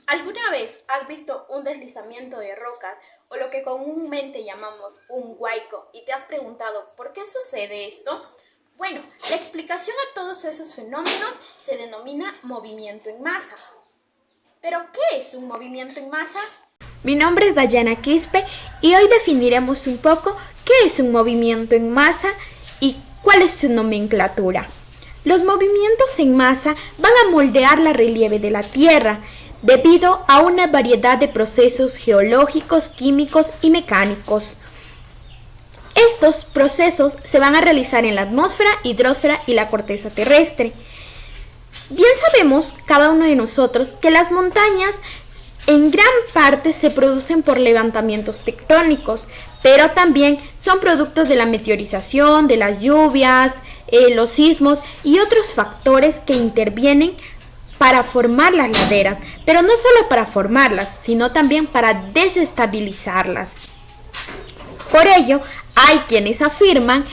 ¿Alguna vez has visto un deslizamiento de rocas o lo que comúnmente llamamos un huaico y te has preguntado por qué sucede esto? Bueno, la explicación a todos esos fenómenos se denomina movimiento en masa. ¿Pero qué es un movimiento en masa? Mi nombre es Dayana Quispe y hoy definiremos un poco qué es un movimiento en masa y cuál es su nomenclatura. Los movimientos en masa van a moldear la relieve de la Tierra debido a una variedad de procesos geológicos, químicos y mecánicos. Estos procesos se van a realizar en la atmósfera, hidrosfera y la corteza terrestre. Bien sabemos, cada uno de nosotros, que las montañas en gran parte se producen por levantamientos tectónicos, pero también son productos de la meteorización, de las lluvias, los sismos y otros factores que intervienen para formar las laderas, pero no solo para formarlas, sino también para desestabilizarlas. Por ello, hay quienes afirman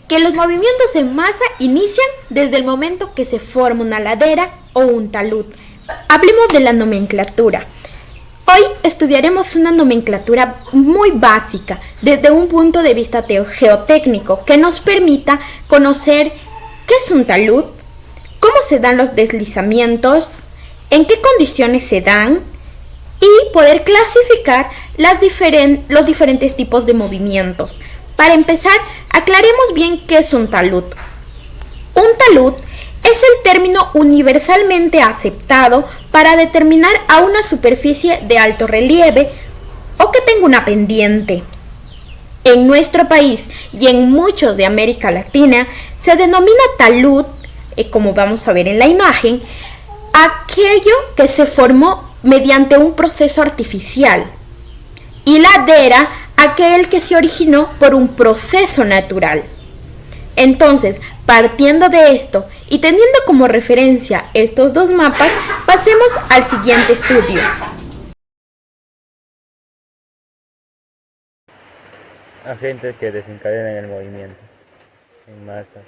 que los movimientos en masa inician desde el momento que se forma una ladera o un talud. Hablemos de la nomenclatura. Hoy estudiaremos una nomenclatura muy básica desde un punto de vista geotécnico que nos permita conocer qué es un talud, cómo se dan los deslizamientos, en qué condiciones se dan y poder clasificar los diferentes tipos de movimientos. Para empezar, aclaremos bien qué es un talud. Un talud es el término universalmente aceptado para determinar a una superficie de alto relieve o que tenga una pendiente. En nuestro país y en muchos de América Latina se denomina talud, como vamos a ver en la imagen, aquello que se formó mediante un proceso artificial, y ladera aquel que se originó por un proceso natural. Entonces, partiendo de esto y teniendo como referencia estos dos mapas, pasemos al siguiente estudio. Agentes que desencadenan el movimiento en masa.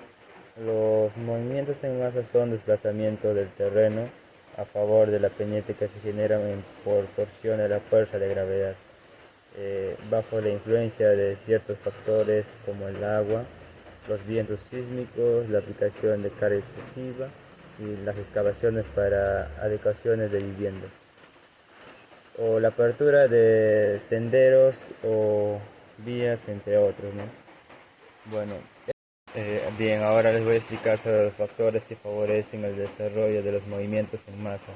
Los movimientos en masa son desplazamientos del terreno a favor de la pendiente que se generan en proporción a la fuerza de gravedad, bajo la influencia de ciertos factores como el agua, los vientos sísmicos, la aplicación de carga excesiva y las excavaciones para adecuaciones de viviendas, o la apertura de senderos o vías, entre otros, ¿no? Bueno, bien, ahora les voy a explicar sobre los factores que favorecen el desarrollo de los movimientos en masa.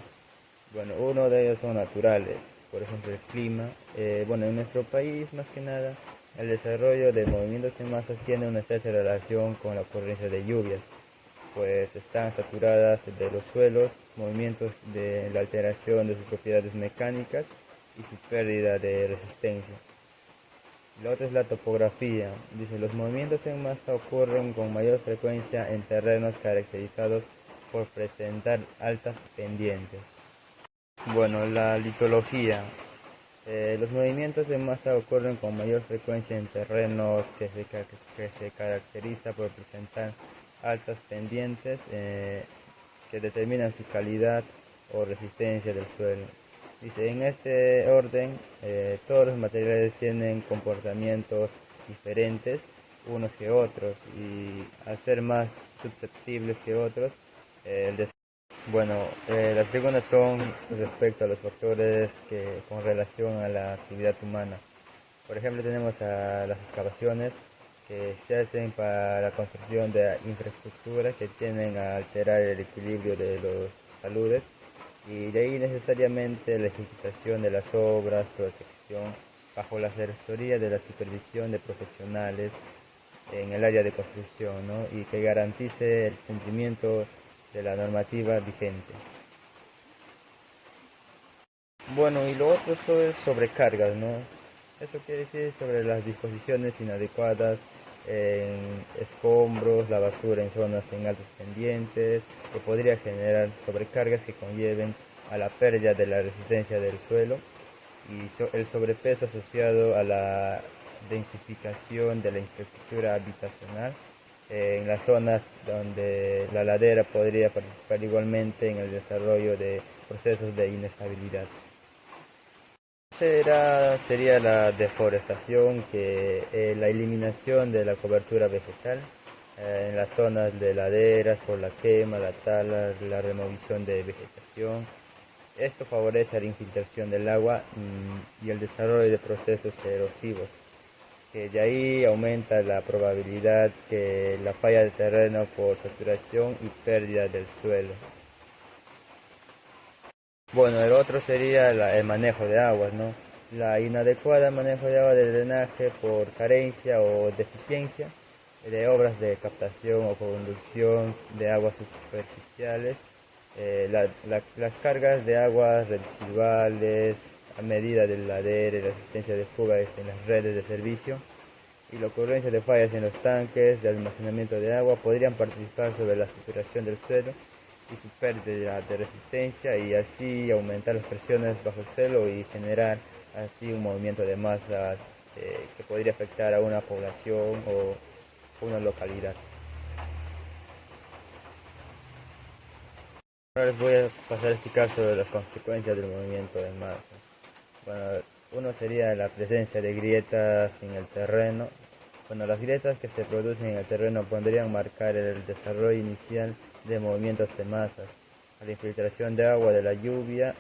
Bueno, uno de ellos son naturales, por ejemplo el clima. Bueno, en nuestro país, más que nada, el desarrollo de movimientos en masa tiene una estrecha relación con la ocurrencia de lluvias, pues están saturadas de los suelos, movimientos de la alteración de sus propiedades mecánicas y su pérdida de resistencia. La otra es la topografía. Dice, los movimientos en masa ocurren con mayor frecuencia en terrenos caracterizados por presentar altas pendientes. Bueno, la litología. Los movimientos en masa ocurren con mayor frecuencia en terrenos que se caracteriza por presentar altas pendientes que determinan su calidad o resistencia del suelo. Dice, en este orden, todos los materiales tienen comportamientos diferentes unos que otros y al ser más susceptibles que otros, bueno, las segundas son respecto a los factores que con relación a la actividad humana. Por ejemplo, tenemos a las excavaciones que se hacen para la construcción de infraestructuras que tienden a alterar el equilibrio de los taludes, y de ahí necesariamente la ejecutación de las obras, protección, bajo la asesoría de la supervisión de profesionales en el área de construcción, ¿no? Y que garantice el cumplimiento de la normativa vigente. Bueno, y lo otro es sobrecargas, ¿no? Esto quiere decir sobre las disposiciones inadecuadas en escombros, la basura en zonas en altos pendientes, que podría generar sobrecargas que conlleven a la pérdida de la resistencia del suelo, y el sobrepeso asociado a la densificación de la infraestructura habitacional en las zonas donde la ladera podría participar igualmente en el desarrollo de procesos de inestabilidad. sería la deforestación, la eliminación de la cobertura vegetal en las zonas de laderas por la quema, la tala, la remoción de vegetación. Esto favorece la infiltración del agua y el desarrollo de procesos erosivos, que de ahí aumenta la probabilidad que la falla de terreno por saturación y pérdida del suelo. Bueno, el otro sería el manejo de aguas, ¿no? La inadecuada manejo de agua del drenaje por carencia o deficiencia de obras de captación o conducción de aguas superficiales, las cargas de aguas residuales a medida del ladero y la existencia de fugas en las redes de servicio y la ocurrencia de fallas en los tanques de almacenamiento de agua podrían participar sobre la saturación del suelo y su pérdida de resistencia y así aumentar las presiones bajo el suelo y generar así un movimiento de masas que podría afectar a una población o una localidad. Ahora les voy a pasar a explicar sobre las consecuencias del movimiento de masas. Bueno, uno sería la presencia de grietas en el terreno. Bueno, las grietas que se producen en el terreno podrían marcar el desarrollo inicial de movimientos de masas. La infiltración de agua de la lluvia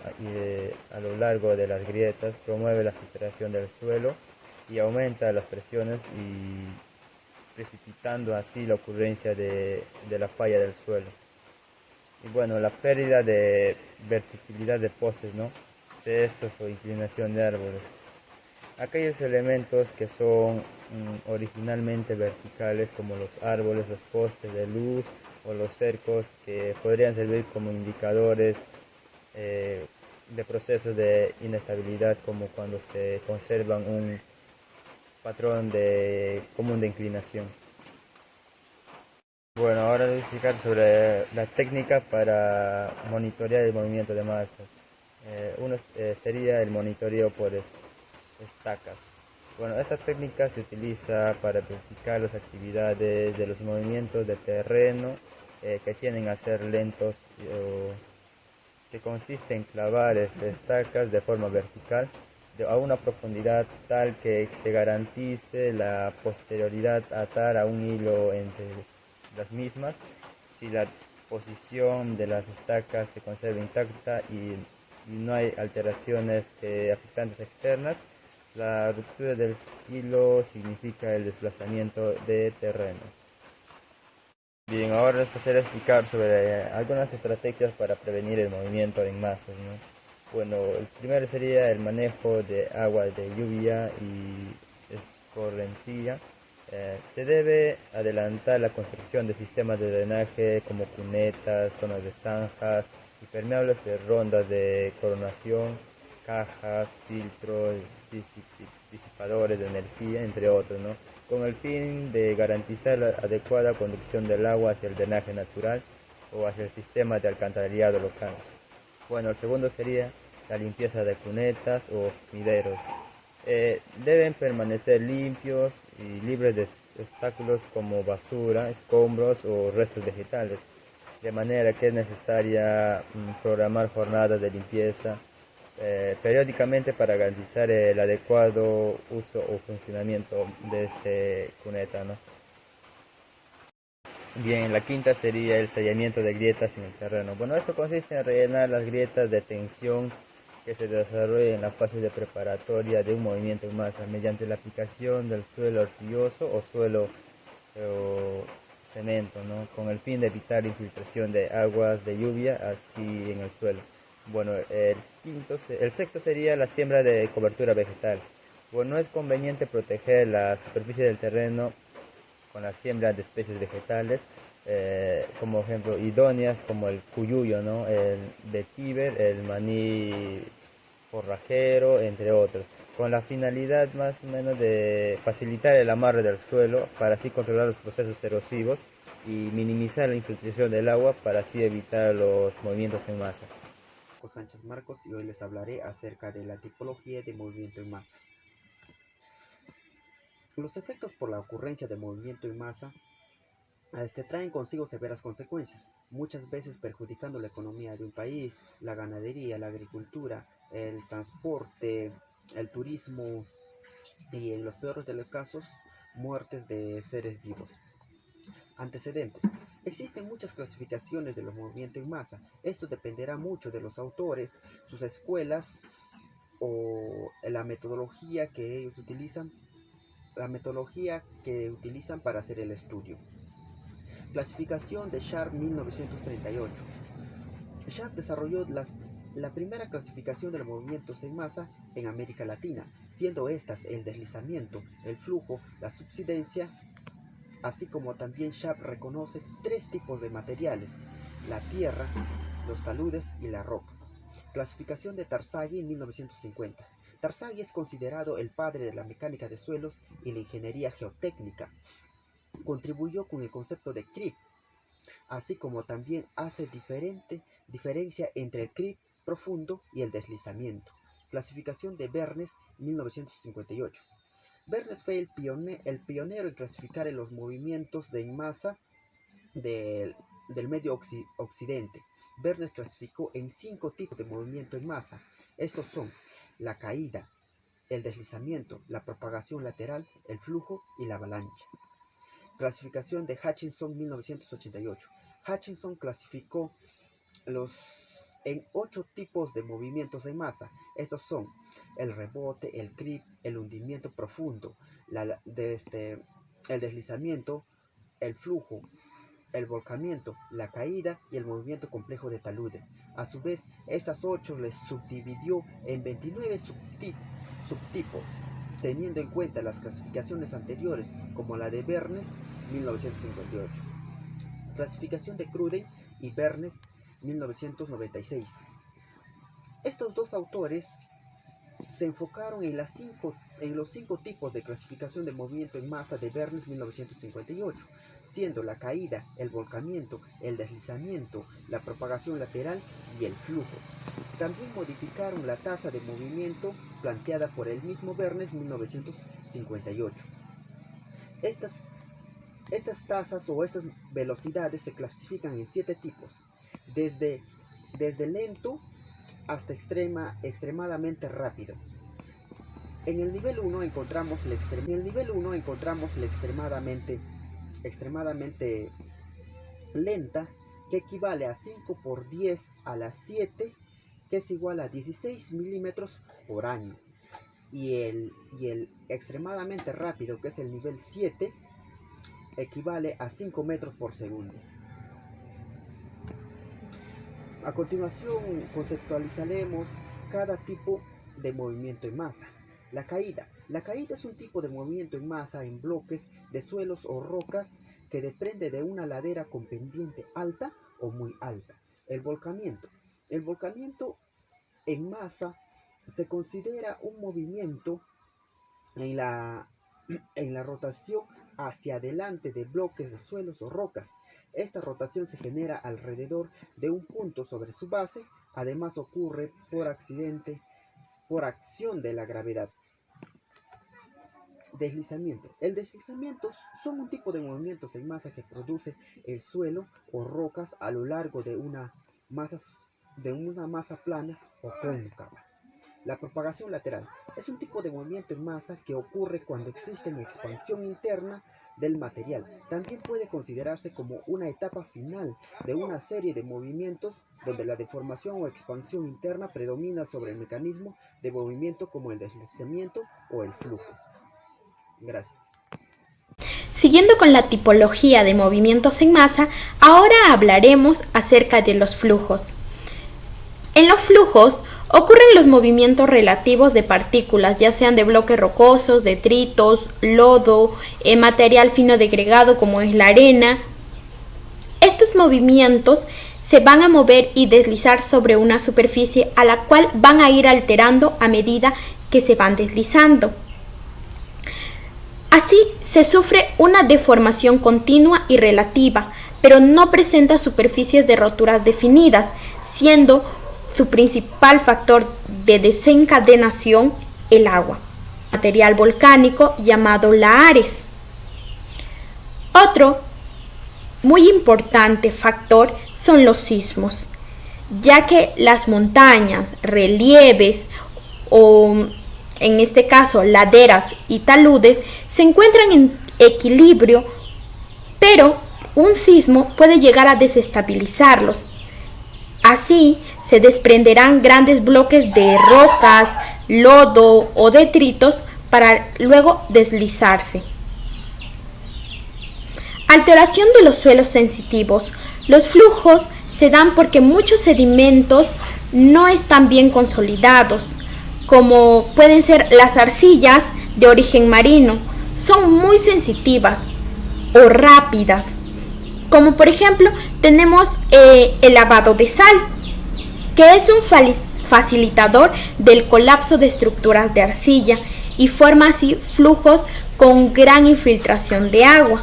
a lo largo de las grietas promueve la filtración del suelo y aumenta las presiones y precipitando así la ocurrencia de la falla del suelo. Y bueno, la pérdida de verticalidad de postes, ¿no? Cestos o inclinación de árboles. Aquellos elementos que son originalmente verticales, como los árboles, los postes de luz o los cercos, que podrían servir como indicadores de procesos de inestabilidad, como cuando se conservan un patrón común de inclinación. Bueno, ahora voy a explicar sobre la técnica para monitorear el movimiento de masas. Uno sería el monitoreo por estacas. Bueno, esta técnica se utiliza para verificar las actividades de los movimientos de terreno que tienden a ser lentos, que consiste en clavar estacas de forma vertical a una profundidad tal que se garantice la posterioridad atar a un hilo entre las mismas. Si la posición de las estacas se conserva intacta y no hay alteraciones afectantes externas, la ruptura del hilo significa el desplazamiento de terreno. Bien, ahora les pasaré a explicar sobre algunas estrategias para prevenir el movimiento en masas, ¿no? Bueno, el primero sería el manejo de agua de lluvia y escorrentía. Se debe adelantar la construcción de sistemas de drenaje como cunetas, zonas de zanjas, impermeables de rondas de coronación, cajas, filtros, disipadores de energía, entre otros, ¿no? Con el fin de garantizar la adecuada conducción del agua hacia el drenaje natural o hacia el sistema de alcantarillado local. Bueno, el segundo sería la limpieza de cunetas o sumideros. Deben permanecer limpios y libres de obstáculos como basura, escombros o restos vegetales, de manera que es necesaria programar jornadas de limpieza periódicamente para garantizar el adecuado uso o funcionamiento de este cuneta, ¿no? Bien, la quinta sería el sellamiento de grietas en el terreno. Bueno, esto consiste en rellenar las grietas de tensión que se desarrollan en la fase de preparatoria de un movimiento en masa mediante la aplicación del suelo arcilloso o suelo o cemento, ¿no? Con el fin de evitar la infiltración de aguas de lluvia así en el suelo. Bueno, el sexto sería la siembra de cobertura vegetal. Bueno, no es conveniente proteger la superficie del terreno con la siembra de especies vegetales, como ejemplo idóneas como el cuyuyo, ¿no? El vetiver, el maní forrajero, entre otros, con la finalidad más o menos de facilitar el amarre del suelo para así controlar los procesos erosivos y minimizar la infiltración del agua para así evitar los movimientos en masa. Sánchez Marcos y hoy les hablaré acerca de la tipología de movimiento en masa. Los efectos por la ocurrencia de movimiento en masa traen consigo severas consecuencias, muchas veces perjudicando la economía de un país, la ganadería, la agricultura, el transporte, el turismo y, en los peores de los casos, muertes de seres vivos. Antecedentes. Existen muchas clasificaciones de los movimientos en masa. Esto dependerá mucho de los autores, sus escuelas o la metodología que ellos utilizan, para hacer el estudio. Clasificación de Sharp 1938. Sharp desarrolló la primera clasificación de los movimientos en masa en América Latina, siendo estas el deslizamiento, el flujo, la subsidencia, así como también Sharp reconoce 3 tipos de materiales: la tierra, los taludes y la roca. Clasificación de Terzaghi en 1950. Terzaghi es considerado el padre de la mecánica de suelos y la ingeniería geotécnica. Contribuyó con el concepto de creep, así como también hace diferencia entre el creep profundo y el deslizamiento. Clasificación de Bernes 1958. Bernes fue el pionero en clasificar los movimientos en masa del medio occidente. Bernes clasificó en 5 tipos de movimiento en masa. Estos son la caída, el deslizamiento, la propagación lateral, el flujo y la avalancha. Clasificación de Hutchinson 1988. Hutchinson clasificó en 8 tipos de movimientos en masa. Estos son el rebote, el creep, el hundimiento profundo, el deslizamiento, el flujo, el volcamiento, la caída y el movimiento complejo de taludes. A su vez, estas 8 les subdividió en 29 subtipos, teniendo en cuenta las clasificaciones anteriores, como la de Bernes 1958. Clasificación de Cruden y Bernes 1996. Estos dos autores se enfocaron en los 5 tipos de clasificación de movimiento en masa de Bernes 1958, siendo la caída, el volcamiento, el deslizamiento, la propagación lateral y el flujo. También modificaron la tasa de movimiento planteada por el mismo Bernes 1958. Estas tasas o estas velocidades se clasifican en 7 tipos, desde lento hasta extremadamente rápido. En el nivel 1 encontramos el extremadamente lenta, que equivale a 5 por 10 a la 7, que es igual a 16 milímetros por año. Y el extremadamente rápido, que es el nivel 7, equivale a 5 metros por segundo. A continuación conceptualizaremos cada tipo de movimiento en masa. La caída. La caída es un tipo de movimiento en masa en bloques de suelos o rocas que depende de una ladera con pendiente alta o muy alta. El volcamiento. El volcamiento en masa se considera un movimiento en la rotación hacia adelante de bloques de suelos o rocas. Esta rotación se genera alrededor de un punto sobre su base. Además ocurre por acción de la gravedad. Deslizamiento. El deslizamiento son un tipo de movimientos en masa que produce el suelo o rocas a lo largo de una masa plana o cóncava. La propagación lateral es un tipo de movimiento en masa que ocurre cuando existe una expansión interna del material. También puede considerarse como una etapa final de una serie de movimientos donde la deformación o expansión interna predomina sobre el mecanismo de movimiento, como el deslizamiento o el flujo. Gracias. Siguiendo con la tipología de movimientos en masa, ahora hablaremos acerca de los flujos. En los flujos ocurren los movimientos relativos de partículas, ya sean de bloques rocosos, detritos, lodo, material fino degradado como es la arena. Estos movimientos se van a mover y deslizar sobre una superficie a la cual van a ir alterando a medida que se van deslizando. Así se sufre una deformación continua y relativa, pero no presenta superficies de roturas definidas, siendo su principal factor de desencadenación el agua, material volcánico llamado lahares. Otro muy importante factor son los sismos, ya que las montañas, relieves o en este caso laderas y taludes, se encuentran en equilibrio, pero un sismo puede llegar a desestabilizarlos. Así se desprenderán grandes bloques de rocas, lodo o detritos para luego deslizarse. Alteración de los suelos sensitivos. Los flujos se dan porque muchos sedimentos no están bien consolidados, como pueden ser las arcillas de origen marino. Son muy sensitivas o rápidas, como por ejemplo tenemos el lavado de sal, que es un facilitador del colapso de estructuras de arcilla y forma así flujos con gran infiltración de agua,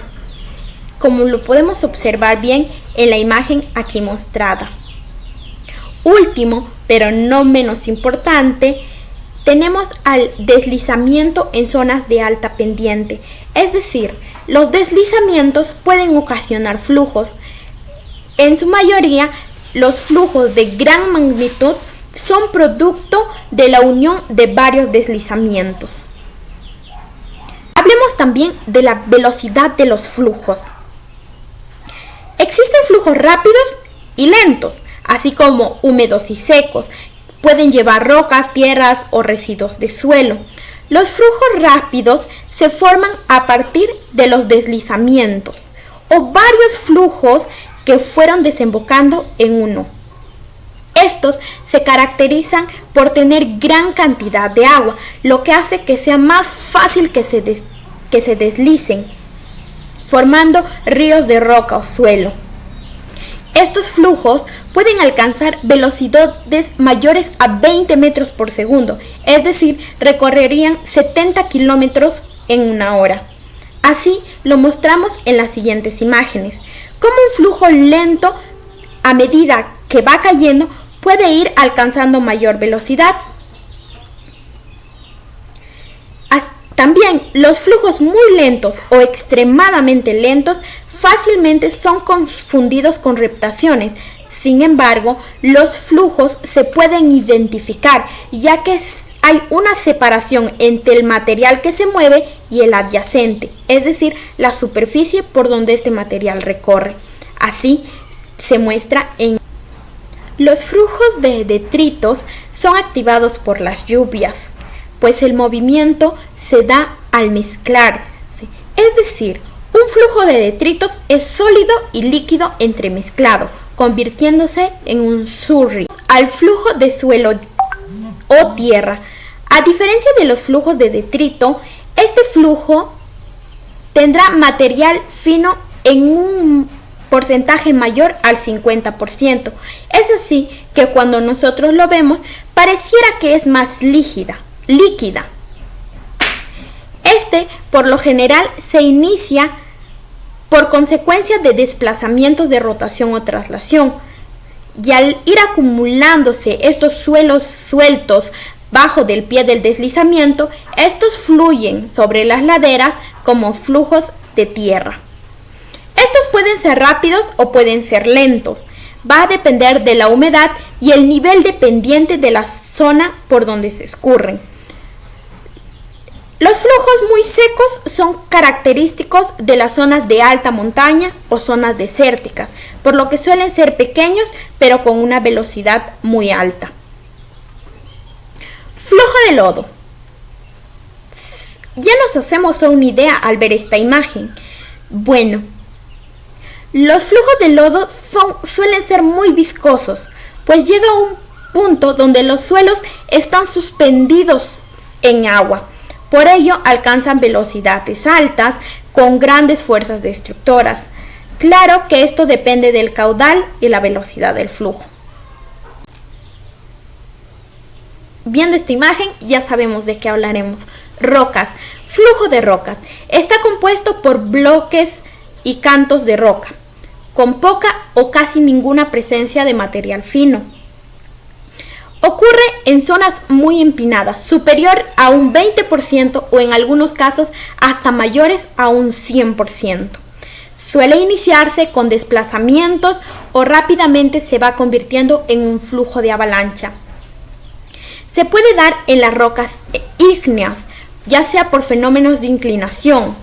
como lo podemos observar bien en la imagen aquí mostrada. Último, pero no menos importante, tenemos al deslizamiento en zonas de alta pendiente, es decir, los deslizamientos pueden ocasionar flujos. En su mayoría, los flujos de gran magnitud son producto de la unión de varios deslizamientos. Hablemos también de la velocidad de los flujos. Existen flujos rápidos y lentos, así como húmedos y secos. Pueden llevar rocas, tierras o residuos de suelo. Los flujos rápidos se forman a partir de los deslizamientos o varios flujos que fueron desembocando en uno. Estos se caracterizan por tener gran cantidad de agua, lo que hace que sea más fácil que se deslicen, formando ríos de roca o suelo. Estos flujos pueden alcanzar velocidades mayores a 20 metros por segundo, es decir, recorrerían 70 kilómetros en una hora. Así lo mostramos en las siguientes imágenes, como un flujo lento a medida que va cayendo puede ir alcanzando mayor velocidad. También los flujos muy lentos o extremadamente lentos fácilmente son confundidos con reptaciones. Sin embargo, los flujos se pueden identificar ya que hay una separación entre el material que se mueve y el adyacente, es decir, la superficie por donde este material recorre. Así se muestra en los flujos de detritos son activados por las lluvias, pues el movimiento se da al mezclar, es decir, un flujo de detritos es sólido y líquido entremezclado, convirtiéndose en un surri. Al flujo de suelo o tierra, a diferencia de los flujos de detrito, este flujo tendrá material fino en un porcentaje mayor al 50%. Es así que cuando nosotros lo vemos, pareciera que es más líquida. Por lo general, se inicia por consecuencia de desplazamientos de rotación o traslación, y al ir acumulándose estos suelos sueltos bajo del pie del deslizamiento, estos fluyen sobre las laderas como flujos de tierra. Estos pueden ser rápidos o pueden ser lentos. Va a depender de la humedad y el nivel de pendiente de la zona por donde se escurren. Los flujos muy secos son característicos de las zonas de alta montaña o zonas desérticas, por lo que suelen ser pequeños pero con una velocidad muy alta. Flujo de lodo. Ya nos hacemos una idea al ver esta imagen. Bueno, los flujos de lodo suelen ser muy viscosos, pues llega un punto donde los suelos están suspendidos en agua. Por ello alcanzan velocidades altas con grandes fuerzas destructoras. Claro que esto depende del caudal y la velocidad del flujo. Viendo esta imagen ya sabemos de qué hablaremos. Rocas. Flujo de rocas. Está compuesto por bloques y cantos de roca, con poca o casi ninguna presencia de material fino. Ocurre en zonas muy empinadas, superior a un 20% o en algunos casos hasta mayores a un 100%. Suele iniciarse con desplazamientos o rápidamente se va convirtiendo en un flujo de avalancha. se puede dar en las rocas ígneas, ya sea por fenómenos de inclinación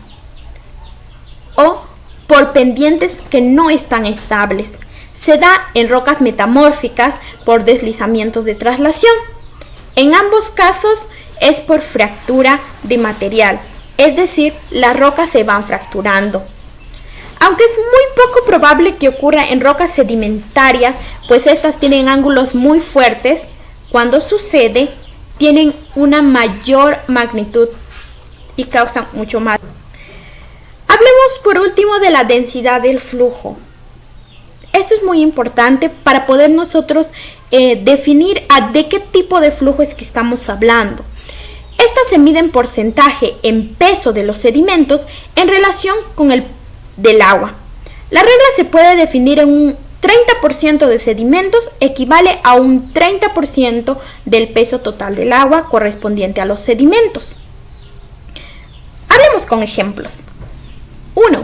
o por pendientes que no están estables. Se da en rocas metamórficas por deslizamientos de traslación. En ambos casos es por fractura de material, es decir, las rocas se van fracturando. Aunque es muy poco probable que ocurra en rocas sedimentarias, pues estas tienen ángulos muy fuertes, cuando sucede, tienen una mayor magnitud y causan mucho más. Hablemos por último de la densidad del flujo. Esto es muy importante para poder nosotros definir de qué tipo de flujo es que estamos hablando. Estas se mide en porcentaje en peso de los sedimentos en relación con el del agua. La regla se puede definir en un 30% de sedimentos equivale a un 30% del peso total del agua correspondiente a los sedimentos. Hablemos con ejemplos. 1.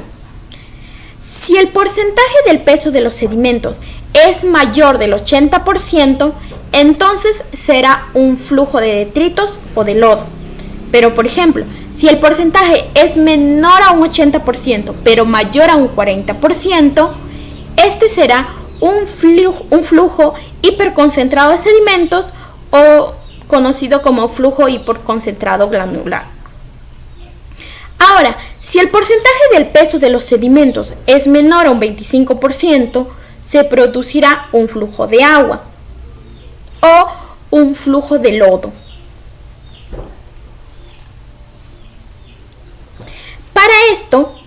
Si el porcentaje del peso de los sedimentos es mayor del 80%, entonces será un flujo de detritos o de lodo. Pero, por ejemplo, si el porcentaje es menor a un 80%, pero mayor a un 40%, este será un flujo hiperconcentrado de sedimentos o conocido como flujo hiperconcentrado granular. Ahora, si el porcentaje del peso de los sedimentos es menor a un 25%, se producirá un flujo de agua o un flujo de lodo. Para esto,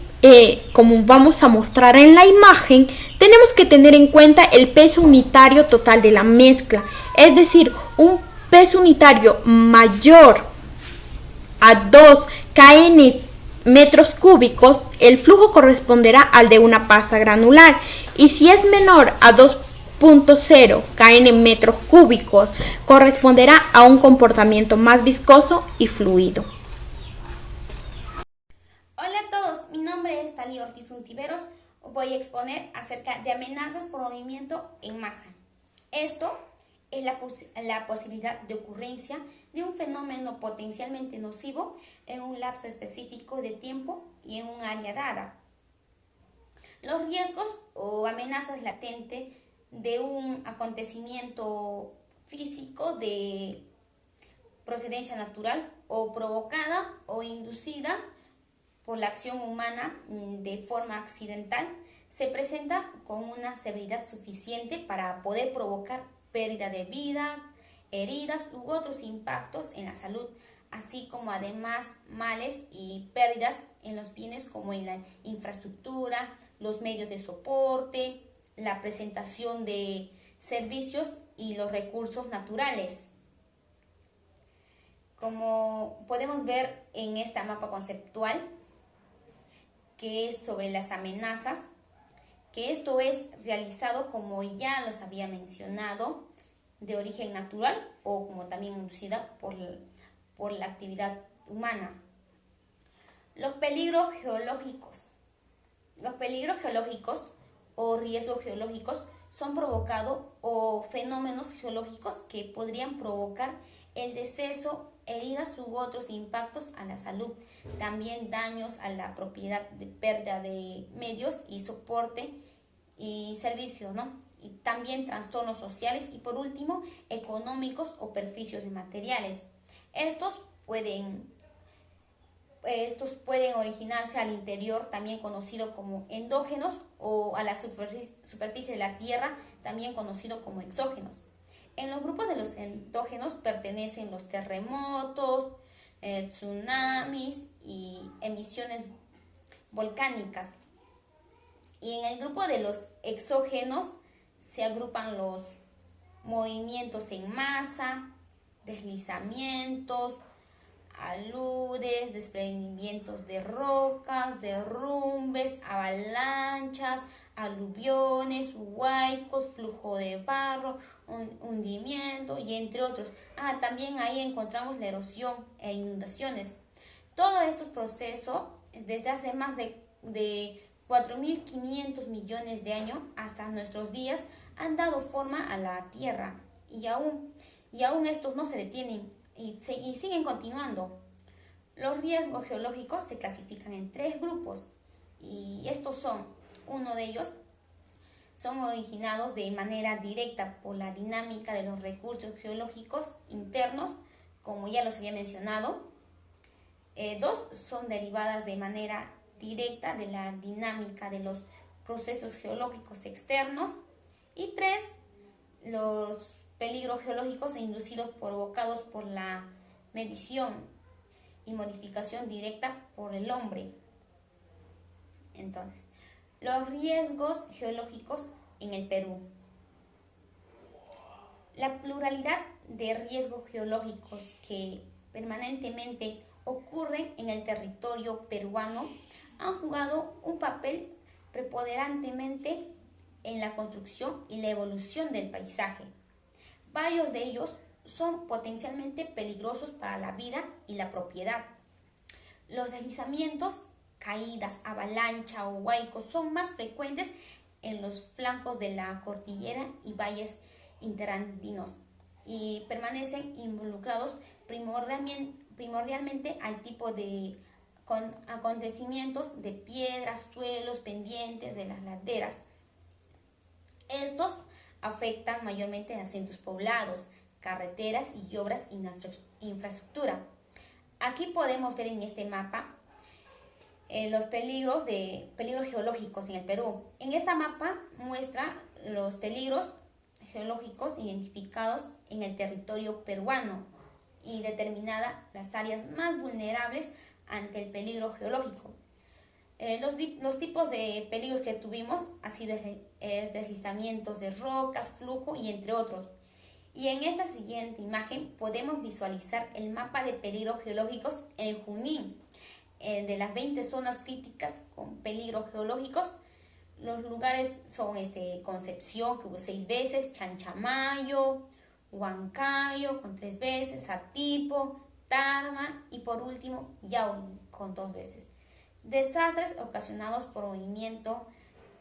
como vamos a mostrar en la imagen, tenemos que tener en cuenta el peso unitario total de la mezcla, es decir, un peso unitario mayor a 2 kN metros cúbicos, el flujo corresponderá al de una pasta granular, y si es menor a 2.0 kN metros cúbicos, corresponderá a un comportamiento más viscoso y fluido. Hola a todos, mi nombre es Talía Ortiz Untiveros. Voy a exponer acerca de amenazas por movimiento en masa. Esto es la posibilidad de ocurrencia de un fenómeno potencialmente nocivo en un lapso específico de tiempo y en un área dada. Los riesgos o amenazas latentes de un acontecimiento físico de procedencia natural o provocada o inducida por la acción humana de forma accidental se presenta con una severidad suficiente para poder provocar pérdida de vidas, heridas u otros impactos en la salud, así como además males y pérdidas en los bienes como en la infraestructura, los medios de soporte, la presentación de servicios y los recursos naturales. Como podemos ver en esta mapa conceptual, que es sobre las amenazas, que esto es realizado, como ya los había mencionado, de origen natural o como también inducida por la actividad humana. Los peligros geológicos. Los peligros geológicos o riesgos geológicos son provocados o fenómenos geológicos que podrían provocar el deceso, heridas u otros impactos a la salud, también daños a la propiedad, de pérdida de medios y soporte y servicios, ¿no? Y también trastornos sociales y por último económicos o perjuicios de materiales. Estos pueden originarse al interior, también conocido como endógenos, o a la superficie de la Tierra, también conocido como exógenos. En los grupos de los endógenos pertenecen los terremotos, tsunamis y emisiones volcánicas. Y en el grupo de los exógenos se agrupan los movimientos en masa, deslizamientos, aludes, desprendimientos de rocas, derrumbes, avalanchas, aluviones, huaicos, flujo de barro, hundimiento y entre otros. También ahí encontramos la erosión e inundaciones. Todos estos procesos, desde hace más de 4.500 millones de años hasta nuestros días, han dado forma a la Tierra y y aún estos no se detienen y siguen continuando. Los riesgos geológicos se clasifican en 3 grupos y estos son, uno de ellos, son originados de manera directa por la dinámica de los recursos geológicos internos, como ya los había mencionado. 2 son derivadas de manera directa de la dinámica de los procesos geológicos externos. Y 3, los peligros geológicos inducidos provocados por la medición y modificación directa por el hombre. Entonces, los riesgos geológicos en el Perú. La pluralidad de riesgos geológicos que permanentemente ocurren en el territorio peruano han jugado un papel preponderantemente en la construcción y la evolución del paisaje. Varios de ellos son potencialmente peligrosos para la vida y la propiedad. Los deslizamientos, caídas, avalancha o huaicos son más frecuentes en los flancos de la cordillera y valles interandinos y permanecen involucrados primordialmente al tipo de acontecimientos de piedras, suelos, pendientes de las laderas. Estos afectan mayormente a centros poblados, carreteras y obras de infraestructura. Aquí podemos ver en este mapa los peligros geológicos en el Perú. En esta mapa muestra los peligros geológicos identificados en el territorio peruano y determinada las áreas más vulnerables ante el peligro geológico. Los tipos de peligros que tuvimos han sido deslizamientos de rocas, flujo y entre otros. Y en esta siguiente imagen podemos visualizar el mapa de peligros geológicos en Junín. De las 20 zonas críticas con peligros geológicos, los lugares son Concepción, que hubo 6 veces, Chanchamayo, Huancayo con 3 veces, Satipo, Tarma y por último Yauli con 2 veces. Desastres ocasionados por movimiento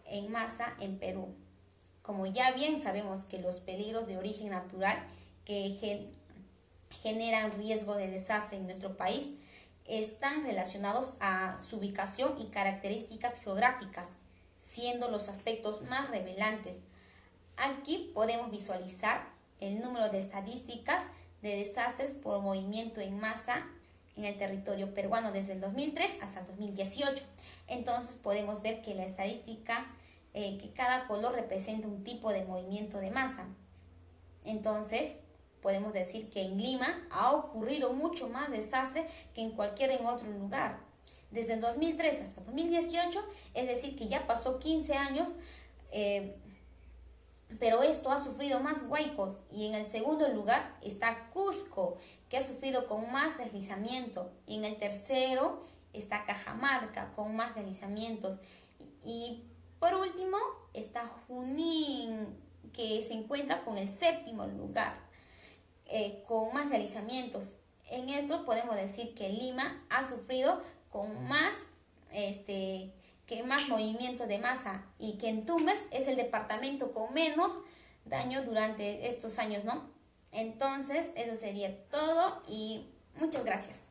en masa en Perú. Como ya bien sabemos que los peligros de origen natural que generan riesgo de desastre en nuestro país están relacionados a su ubicación y características geográficas, siendo los aspectos más relevantes. Aquí podemos visualizar el número de estadísticas de desastres por movimiento en masa en el territorio peruano desde el 2003 hasta el 2018. Entonces podemos ver que la estadística, que cada color representa un tipo de movimiento de masa. Entonces podemos decir que en Lima ha ocurrido mucho más desastre que en cualquier otro lugar. Desde el 2003 hasta el 2018, es decir, que ya pasó 15 años, pero esto ha sufrido más huaicos. Y en el segundo lugar está Cusco, que ha sufrido con más deslizamiento. Y en el tercero está Cajamarca, con más deslizamientos. Y por último está Junín, que se encuentra con el 7º lugar, con más deslizamientos. En esto podemos decir que Lima ha sufrido con más más movimiento de masa, y que en Tumbes es el departamento con menos daño durante estos años, ¿no? Entonces, eso sería todo y muchas gracias.